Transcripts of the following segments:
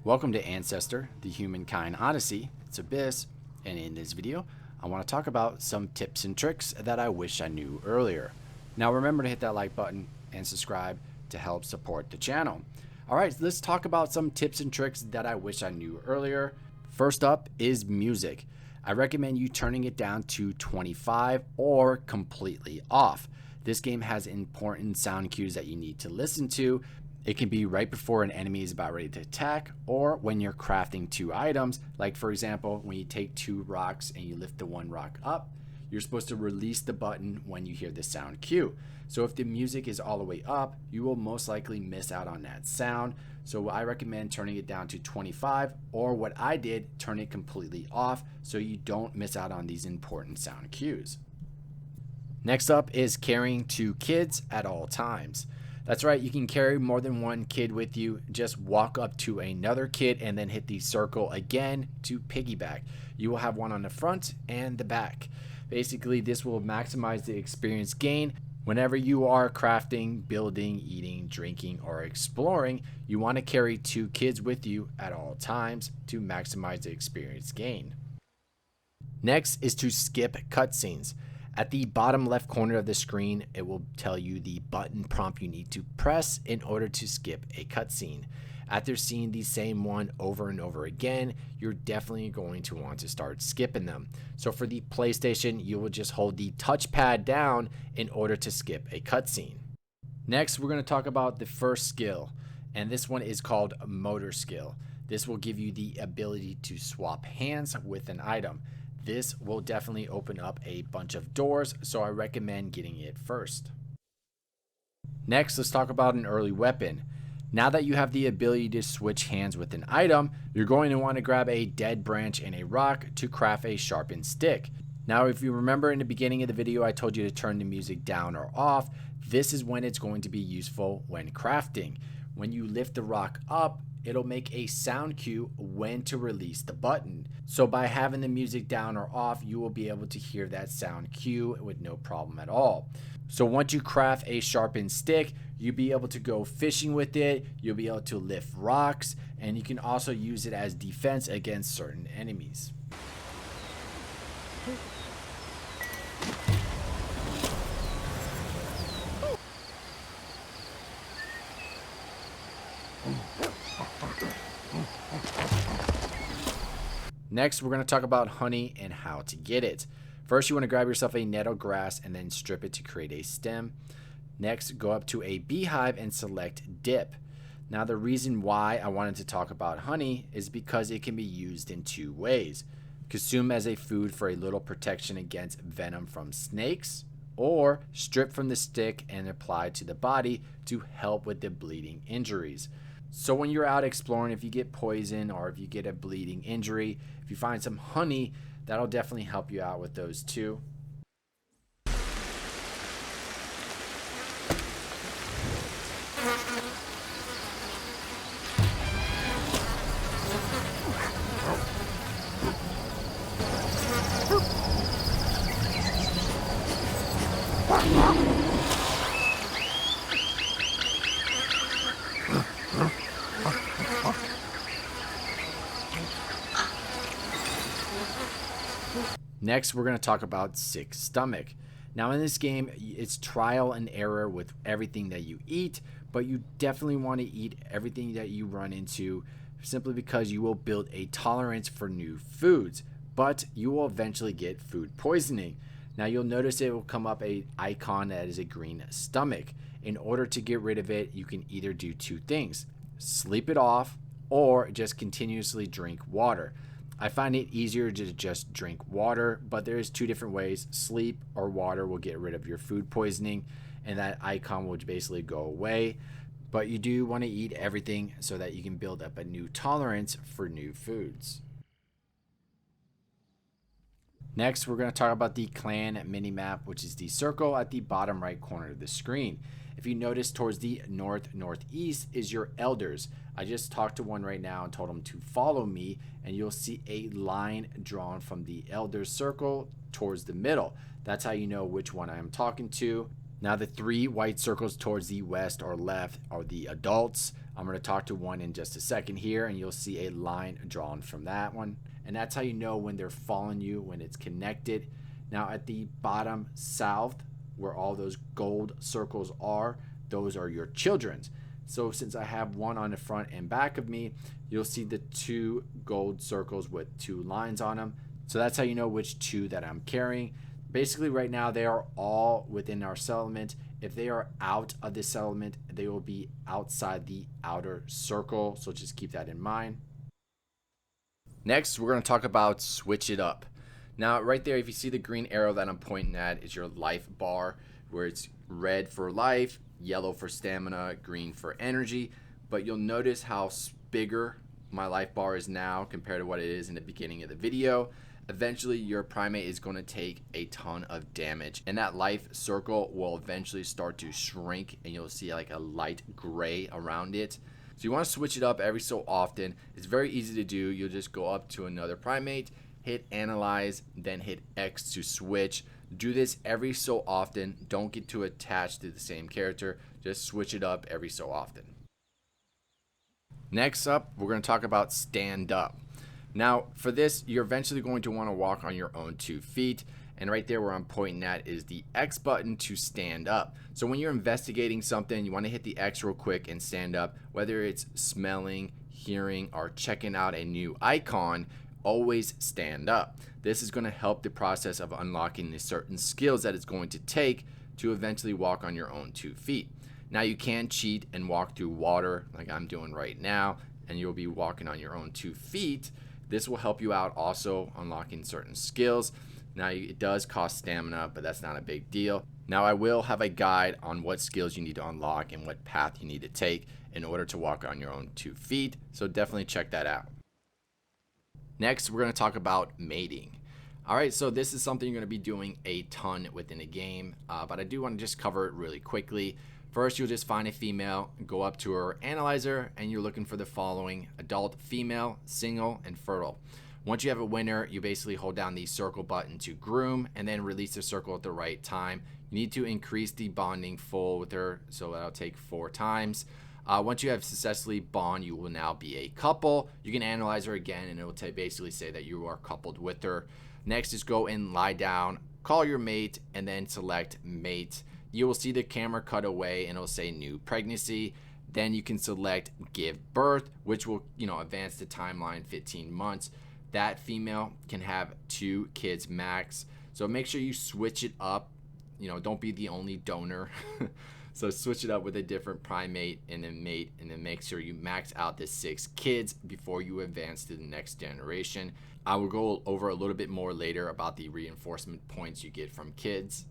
Welcome to Ancestor, the Humankind Odyssey. It's Abyss, and in this video, I want to talk about some tips and tricks that I wish I knew earlier. Now remember to hit that like button and subscribe to help support the channel. Alright, let's talk about some tips and tricks that I wish I knew earlier. First up is music. I recommend you turning it down to 25 or completely off. This game has important sound cues that you need to listen to. It can be right before an enemy is about ready to attack, or when you're crafting two items, like for example, when you take two rocks and you lift the one rock up, you're supposed to release the button when you hear the sound cue. So if the music is all the way up, you will most likely miss out on that sound. So I recommend turning it down to 25, or what I did, turn it completely off so you don't miss out on these important sound cues. Next up is carrying two kids at all times. That's right, you can carry more than one kid with you. Just walk up to another kid and then hit the circle again to piggyback. You will have one on the front and the back. Basically, this will maximize the experience gain. Whenever you are crafting, building, eating, drinking, or exploring, you want to carry two kids with you at all times to maximize the experience gain. Next is to skip cutscenes. At the bottom left corner of the screen, it will tell you the button prompt you need to press in order to skip a cutscene. After seeing the same one over and over again, you're definitely going to want to start skipping them. So for the PlayStation, you will just hold the touchpad down in order to skip a cutscene. Next, we're going to talk about the first skill, and this one is called Motor Skill. This will give you the ability to swap hands with an item. This will definitely open up a bunch of doors, so I recommend getting it first. Next, let's talk about an early weapon. Now that you have the ability to switch hands with an item, you're going to want to grab a dead branch and a rock to craft a sharpened stick. Now, if you remember in the beginning of the video, I told you to turn the music down or off. This is when it's going to be useful when crafting. When you lift the rock up, it'll make a sound cue when to release the button. So by having the music down or off, you will be able to hear that sound cue with no problem at all. So once you craft a sharpened stick, you'll be able to go fishing with it, you'll be able to lift rocks, and you can also use it as defense against certain enemies. Next, we're going to talk about honey and how to get it. First, you want to grab yourself a nettle grass and then strip it to create a stem. Next, go up to a beehive and select dip. Now, the reason why I wanted to talk about honey is because it can be used in two ways. Consume as a food for a little protection against venom from snakes, or strip from the stick and apply to the body to help with the bleeding injuries. So when you're out exploring, if you get poison or if you get a bleeding injury, if you find some honey, that'll definitely help you out with those too. Next, we're going to talk about sick stomach. Now in this game, it's trial and error with everything that you eat, but you definitely want to eat everything that you run into simply because you will build a tolerance for new foods, but you will eventually get food poisoning. Now you'll notice it will come up an icon that is a green stomach. In order to get rid of it, you can either do two things: sleep it off or just continuously drink water. I find it easier to just drink water, but there's two different ways. Sleep or water will get rid of your food poisoning, and that icon will basically go away. But you do want to eat everything so that you can build up a new tolerance for new foods. Next, we're going to talk about the clan minimap, which is the circle at the bottom right corner of the screen. If you notice, towards the northeast is your elders. I just talked to one right now and told him to follow me, and you'll see a line drawn from the elders circle towards the middle. That's how you know which one I am talking to. Now the three white circles towards the west or left are the adults. I'm going to talk to one in just a second here, and you'll see a line drawn from that one. And that's how you know when they're following you, when it's connected. Now at the bottom south, where all those gold circles are, those are your children's. So since I have one on the front and back of me, you'll see the two gold circles with two lines on them. So that's how you know which two that I'm carrying. Basically right now they are all within our settlement. If they are out of this settlement, they will be outside the outer circle. So just keep that in mind. Next, we're going to talk about switch it up. Now right there, if you see the green arrow that I'm pointing at, is your life bar, where it's red for life, yellow for stamina, green for energy. But you'll notice how bigger my life bar is now compared to what it is in the beginning of the video. Eventually your primate is going to take a ton of damage, and that life circle will eventually start to shrink, and you'll see like a light gray around it. So you want to switch it up every so often. It's very easy to do. You'll just go up to another primate, hit analyze, then hit X to switch. Do this every so often. Don't get too attached to the same character. Just switch it up every so often. Next up, we're going to talk about stand up. Now for this, you're eventually going to want to walk on your own 2 feet. And right there where I'm pointing at is the X button to stand up. So when you're investigating something, you want to hit the X real quick and stand up. Whether it's smelling, hearing, or checking out a new icon, always stand up. This is going to help the process of unlocking the certain skills that it's going to take to eventually walk on your own 2 feet. Now you can cheat and walk through water like I'm doing right now, and you'll be walking on your own 2 feet. This will help you out also unlocking certain skills. Now it does cost stamina, but that's not a big deal. Now I will have a guide on what skills you need to unlock and what path you need to take in order to walk on your own 2 feet. So definitely check that out. Next, we're going to talk about mating. All right, so this is something you're going to be doing a ton within a game, but I do want to just cover it really quickly. First, you'll just find a female, go up to her analyzer, and you're looking for the following: adult, female, single, and fertile. Once you have a winner, you basically hold down the circle button to groom and then release the circle at the right time. You need to increase the bonding full with her, so that'll take 4 times. Once you have successfully bond, you will now be a couple. You can analyze her again, and it will basically say that you are coupled with her. Next is go and lie down, call your mate, and then select mate. You will see the camera cut away, and it'll say new pregnancy. Then you can select give birth, which will advance the timeline 15 months. That female can have 2 kids max. So make sure you switch it up. Don't be the only donor. So switch it up with a different primate and then mate, and then make sure you max out the 6 kids before you advance to the next generation. I will go over a little bit more later about the reinforcement points you get from kids.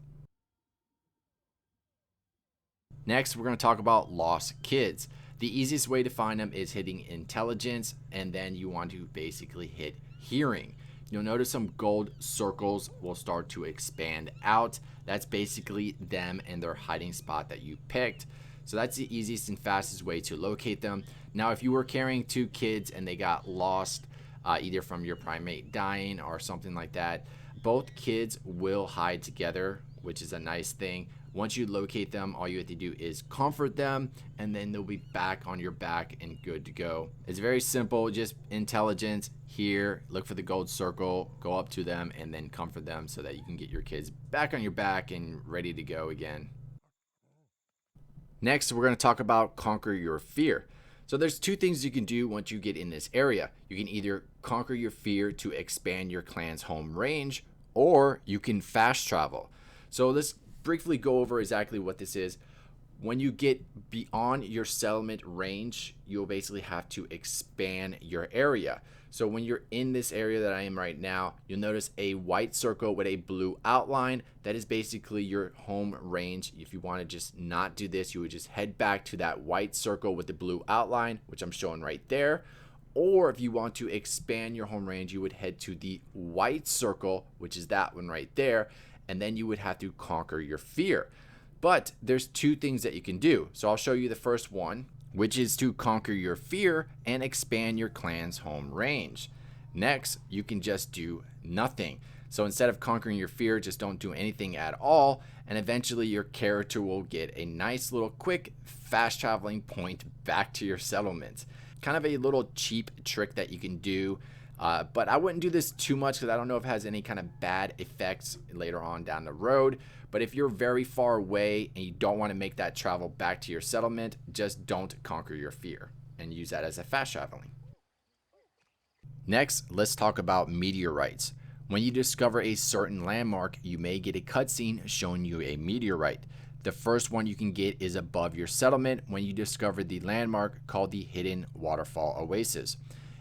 Next, we're going to talk about lost kids. The easiest way to find them is hitting intelligence, and then you want to basically hit hearing. You'll notice some gold circles will start to expand out. That's basically them and their hiding spot that you picked. So that's the easiest and fastest way to locate them. Now, if you were carrying 2 kids and they got lost, either from your primate dying or something like that, both kids will hide together, which is a nice thing. Once you locate them, all you have to do is comfort them, and then they'll be back on your back and good to go. It's very simple, just intelligence, hear, look for the gold circle, go up to them, and then comfort them so that you can get your kids back on your back and ready to go again. Next, we're going to talk about conquer your fear. So there's 2 things you can do once you get in this area. You can either conquer your fear to expand your clan's home range, or you can fast travel. So let's briefly go over exactly what this is. When you get beyond your settlement range, you'll basically have to expand your area. So when you're in this area that I am right now, you'll notice a white circle with a blue outline. That is basically your home range. If you want to just not do this, you would just head back to that white circle with the blue outline, which I'm showing right there. Or if you want to expand your home range, you would head to the white circle, which is that one right there, and then you would have to conquer your fear. But there's 2 things that you can do. So I'll show you the first one, which is to conquer your fear and expand your clan's home range. Next, you can just do nothing. So instead of conquering your fear, just don't do anything at all, and eventually your character will get a nice little quick fast traveling point back to your settlement. Kind of a little cheap trick that you can do, but I wouldn't do this too much because I don't know if it has any kind of bad effects later on down the road. But if you're very far away and you don't want to make that travel back to your settlement, just don't conquer your fear and use that as a fast traveling. Next, let's talk about meteorites. When you discover a certain landmark, you may get a cutscene showing you a meteorite. The first one you can get is above your settlement when you discover the landmark called the Hidden Waterfall Oasis.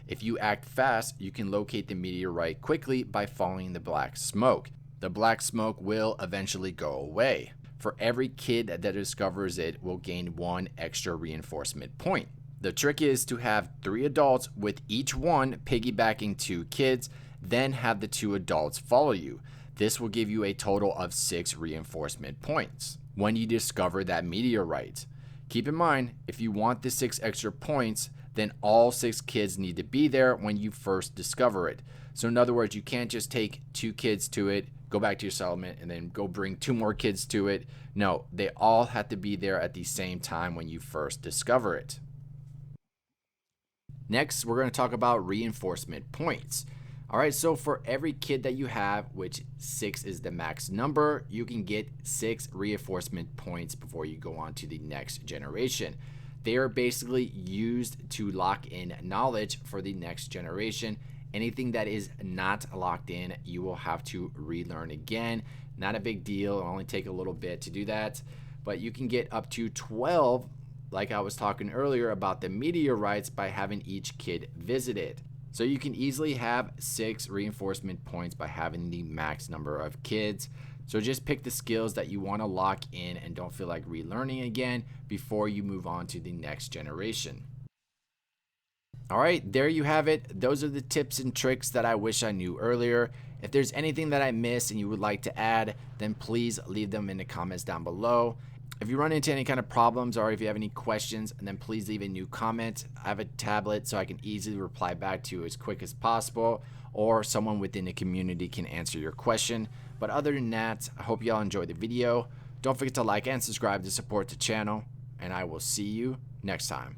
If you act fast, you can locate the meteorite quickly by following the black smoke. The black smoke will eventually go away. For every kid that discovers it will gain 1 extra reinforcement point. The trick is to have 3 adults with each one piggybacking 2 kids, then have the 2 adults follow you. This will give you a total of 6 reinforcement points when you discover that meteorite. Keep in mind, if you want the 6 extra points, then all 6 kids need to be there when you first discover it. So in other words, you can't just take 2 kids to it, go back to your settlement, and then go bring 2 more kids to it. No, they all have to be there at the same time when you first discover it. Next, we're going to talk about reinforcement points. All right, so for every kid that you have, which 6 is the max number, you can get 6 reinforcement points before you go on to the next generation. They are basically used to lock in knowledge for the next generation. Anything that is not locked in, you will have to relearn again. Not a big deal. It'll only take a little bit to do that. But you can get up to 12, like I was talking earlier about the meteorites, by having each kid visit it. So you can easily have 6 reinforcement points by having the max number of kids. So just pick the skills that you want to lock in and don't feel like relearning again before you move on to the next generation. All right, there you have it. Those are the tips and tricks that I wish I knew earlier. If there's anything that I missed and you would like to add, then please leave them in the comments down below. If you run into any kind of problems or if you have any questions, then please leave a new comment. I have a tablet so I can easily reply back to you as quick as possible, or someone within the community can answer your question. But other than that, I hope y'all enjoyed the video. Don't forget to like and subscribe to support the channel, and I will see you next time.